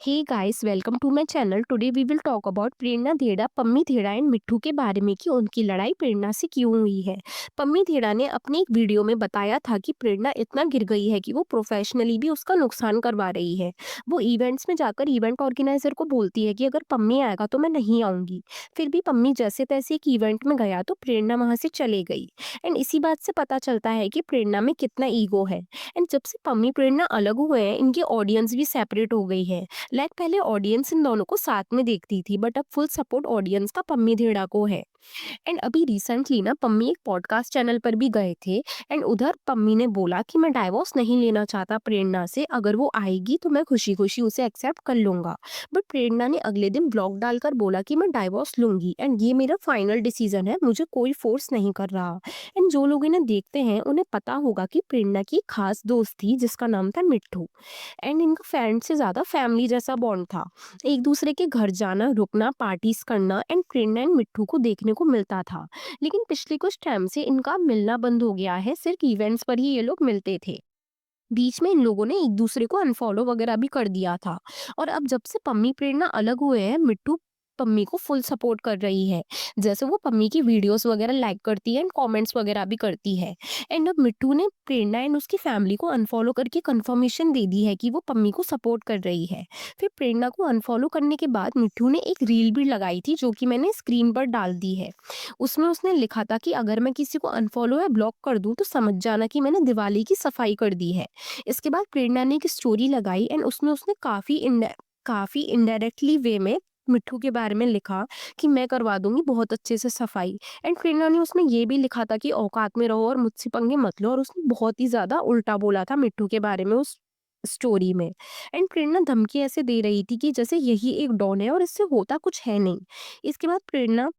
Hey guys, welcome to my channel. Today we will talk about Prerna Dheda, Pammi Dheda and Mitthu के बारे में कि उनकी लड़ाई प्रेरणा से क्यों हुई है। पम्मी धेड़ा ने अपनी एक वीडियो में बताया था कि प्रेरणा इतना गिर गई है कि वो प्रोफेशनली भी उसका नुकसान करवा रही है। वो इवेंट्स में जाकर इवेंट ऑर्गेनाइजर को बोलती है कि अगर पम्मी आएगा तो मैं नहीं आऊंगी। फिर भी पम्मी जैसे तैसे एक इवेंट में गया तो प्रेरणा वहां से चले गई। एंड इसी बात से पता चलता है कि प्रेरणा में कितना ईगो है। एंड जब से पम्मी प्रेरणा अलग हुए हैं, इनकी ऑडियंस भी सेपरेट हो गई है। पहले ऑडियंस इन दोनों को साथ में देखती थी, बट अब फुल सपोर्ट ऑडियंस का पम्मी धेड़ा को है। एंड अभी रिसेंटली ना पम्मी एक पॉडकास्ट चैनल पर भी गए थे। एंड उधर पम्मी ने बोला कि मैं डाइवोर्स नहीं लेना चाहता प्रेरणा से, अगर वो आएगी तो मैं खुशी खुशी उसे एक्सेप्ट कर लूंगा। बट प्रेरणा ने अगले दिन ब्लॉग डालकर बोला कि मैं डाइवोर्स लूंगी एंड ये मेरा फाइनल डिसीजन है, मुझे कोई फोर्स नहीं कर रहा। एंड जो लोग इन्हें देखते हैं उन्हें पता होगा कि प्रेरणा की एक खास दोस्त थी जिसका नाम था मिट्ठू। एंड इनका फ्रेंड से ज़्यादा फैमिली जैसा बॉन्ड था। एक दूसरे के घर जाना, रुकना, पार्टीज करना एंड प्रेरणा एंड मिट्ठू को देखने को मिलता था। लेकिन पिछले कुछ टाइम से इनका मिलना बंद हो गया है, सिर्फ इवेंट्स पर ही ये लोग मिलते थे। बीच में इन लोगों ने एक दूसरे को अनफॉलो वगैरह भी कर दिया था। और अब जब से पम्मी प्रेरणा अलग हुए हैं, मिट्टू पम्मी को फुल सपोर्ट कर रही है। जैसे वो पम्मी की वीडियोस वगैरह लाइक करती है एंड कमेंट्स वगैरह भी करती है। एंड अब मिट्टू ने प्रेरणा एंड उसकी फैमिली को अनफॉलो करके कंफर्मेशन दे दी है कि वो पम्मी को सपोर्ट कर रही है। फिर प्रेरणा को अनफॉलो करने के बाद मिट्टू ने एक रील भी लगाई थी जो कि मैंने स्क्रीन पर डाल दी है। उसमें उसने लिखा था कि अगर मैं किसी को अनफॉलो या ब्लॉक कर दूं तो समझ जाना कि मैंने दिवाली की सफाई कर दी है। इसके बाद प्रेरणा ने एक स्टोरी लगाई एंड उसमें उसने काफ़ी इनडायरेक्टली वे में मिट्ठू के बारे में लिखा कि मैं करवा दूँगी बहुत अच्छे से सफाई। एंड प्रेरणा ने उसमें ये भी लिखा था कि औकात में रहो और मुझसे पंगे मत लो, और उसने बहुत ही ज़्यादा उल्टा बोला था मिट्ठू के बारे में उस स्टोरी में। एंड प्रेरणा धमकी ऐसे दे रही थी कि जैसे यही एक डॉन है और इससे होता कुछ है नहीं। इसके बाद प्रेरणा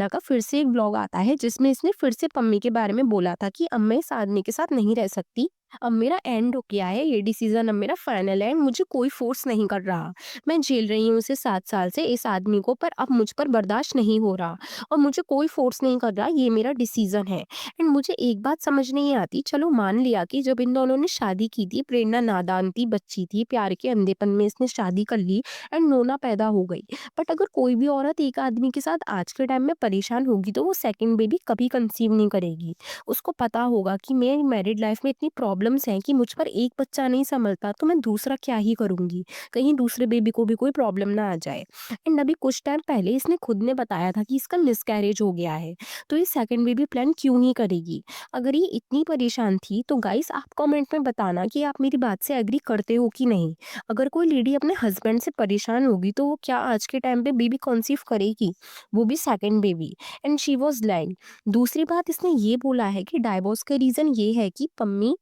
का फिर से एक ब्लॉग आता है जिसमें इसने फिर से पम्मी के बारे में बोला था कि अब मैं इस आदमी के साथ नहीं रह सकती। अब मेरा एंड हो गया है, ये डिसीजन अब मेरा फाइनल है, मुझे कोई फोर्स नहीं कर रहा। मैं झेल रही हूँ इसे 7 साल से इस आदमी को, पर अब मुझ पर बर्दाश्त नहीं हो रहा और मुझे कोई फोर्स नहीं कर रहा, ये मेरा डिसीजन है। एंड मुझे एक बात समझ नहीं आती, चलो मान लिया कि जब इन दोनों ने शादी की थी, प्रेरणा नादान थी, बच्ची थी, प्यार के अंधेपन में इसने शादी कर ली एंड नोना पैदा हो गई। बट अगर कोई भी औरत एक आदमी के साथ आज के टाइम में परेशान होगी तो वो सेकंड बेबी कभी कंसीव नहीं करेगी। उसको पता होगा कि मेरी मैरिड लाइफ में इतनी प्रॉब्लम्स हैं कि मुझ पर एक बच्चा नहीं संभलता तो मैं दूसरा क्या ही करूंगी, कहीं दूसरे बेबी को भी कोई प्रॉब्लम ना आ जाए। एंड अभी कुछ टाइम पहले इसने खुद ने बताया था कि इसका मिसकैरेज हो गया है, तो ये सेकंड बेबी प्लान क्यों नहीं करेगी। अगर ये इतनी परेशान थी तो गाइस आप कमेंट में बताना कि आप मेरी बात से एग्री करते हो कि नहीं। अगर कोई लेडी अपने हस्बैंड से परेशान होगी तो वो क्या आज के टाइम पे बेबी कंसीव करेगी, वो भी second baby. And she was lying. दूसरी बात इसने ये बोला है कि डाइवोर्स का रीजन ये है कि पम्मी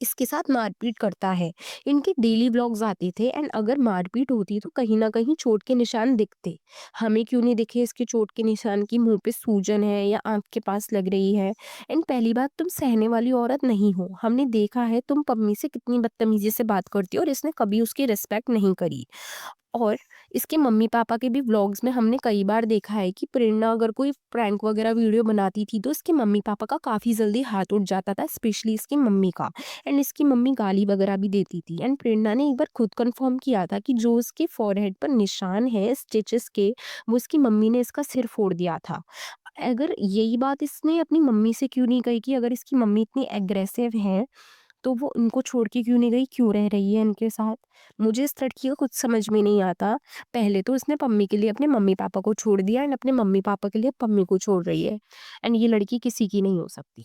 इसके साथ मारपीट करता है। इनके डेली व्लॉग्स आते थे एंड अगर मारपीट होती तो कहीं न कहीं चोट के निशान दिखते। हमें क्यों नहीं दिखे इसके चोट के निशान कि मुँह पे सूजन है या आँख के पास लग रही है। एंड पहली बात, तुम सहने वाली औरत नहीं हो। हमने देखा है तुम पम्मी से कितनी बदतमीज़ी से बात करती हो और इसने कभी उसकी रिस्पेक्ट नहीं करी। और इसके मम्मी-पापा के भी व्लॉग्स में हमने कई बार देखा है कि प्रेरणा अगर कोई प्रैंक वगैरह वीडियो बनाती थी तो इसके मम्मी-पापा का काफ़ी जल्दी हाथ उठ जाता था, स्पेशली इसकी मम्मी का। एंड इसकी मम्मी गाली वगैरह भी देती थी। एंड प्रेरणा ने एक बार खुद कन्फर्म किया था कि जो उसके फॉरहेड पर निशान है स्टिचेस के, वो इसकी मम्मी ने इसका सिर फोड़ दिया था। अगर यही बात इसने अपनी मम्मी से क्यों नहीं कही कि अगर इसकी मम्मी इतनी एग्रेसिव हैं तो वो इनको छोड़ के क्यों नहीं गई, क्यों रह रही है इनके साथ? मुझे इस लड़की का कुछ समझ में नहीं आता। पहले तो इसने पम्मी के लिए अपने मम्मी-पापा को छोड़ दिया एंड अपने मम्मी-पापा के लिए पम्मी को छोड़ रही है। एंड ये लड़की किसी की नहीं हो सकती।